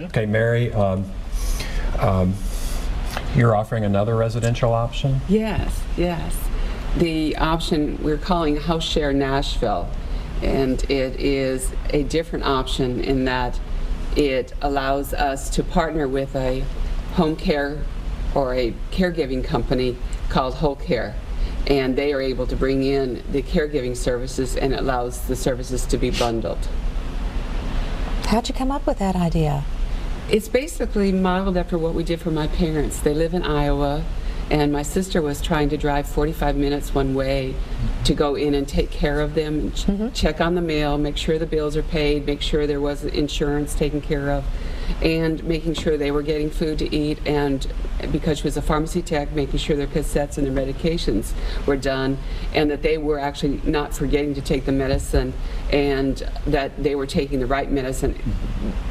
Okay, Mary, you're offering another residential option? Yes, yes. The option we're calling HouseShare Nashville, and it is a different option in that it allows us to partner with a home care or a caregiving company called Whole Care, and they are able to bring in the caregiving services, and it allows the services to be bundled. How'd you come up with that idea? It's basically modeled after what we did for my parents. They live in Iowa, and my sister was trying to drive 45 minutes one way to go in and take care of them, and check on the mail, make sure the bills are paid, make sure there was insurance taken care of, and making sure they were getting food to eat, and because she was a pharmacy tech, making sure their cassettes and their medications were done, and that they were actually not forgetting to take the medicine, and that they were taking the right medicine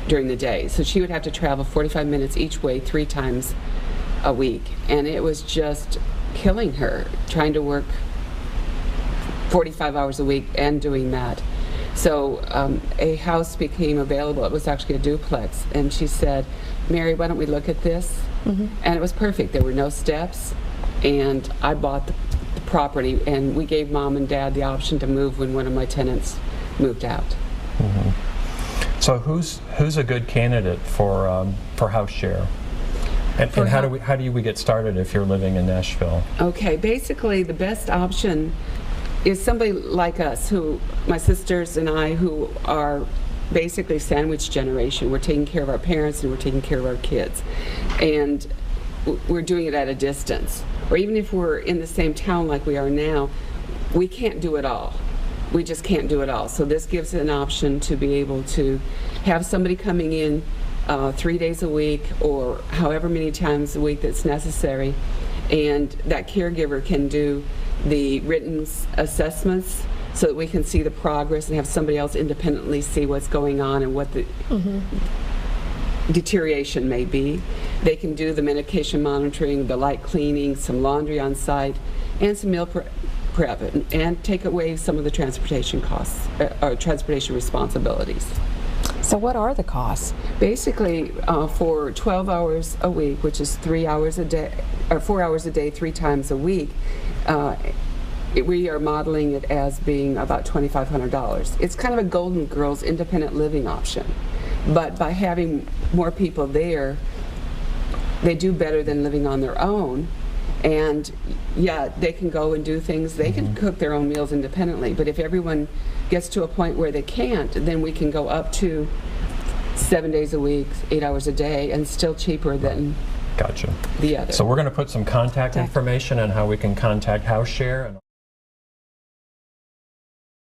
during the day. So she would have to travel 45 minutes each way 3 times a week, and it was just killing her trying to work 45 hours a week and doing that. So a house became available. It was actually a duplex, and she said, Mary, why don't we look at this? And it was perfect. There were no steps, and I bought the property, and we gave Mom and Dad the option to move when one of my tenants moved out. So who's a good candidate for HouseShare? And how do we get started if you're living in Nashville? Okay, basically the best option is somebody like us, who, my sisters and I, who are basically sandwich generation. We're taking care of our parents and we're taking care of our kids. And we're doing it at a distance. Or even if we're in the same town like we are now, we can't do it all. We just can't do it all. So this gives an option to be able to have somebody coming in 3 days a week or however many times a week that's necessary, and that caregiver can do the written assessments so that we can see the progress and have somebody else independently see what's going on and what the deterioration may be. They can do the medication monitoring, the light cleaning, some laundry on site, and some meal prep, and take away some of the transportation costs, or transportation responsibilities. So what are the costs? Basically, for 12 hours a week, which is 3 hours a day, or 4 hours a day, 3 times a week, we are modeling it as being about $2,500. It's kind of a Golden Girls independent living option, but by having more people there, they do better than living on their own. And yeah, they can go and do things, they can cook their own meals independently, but if everyone gets to a point where they can't, then we can go up to 7 days a week, 8 hours a day, and still cheaper than Gotcha. the other. So we're going to put some contact information on how we can contact HouseShare.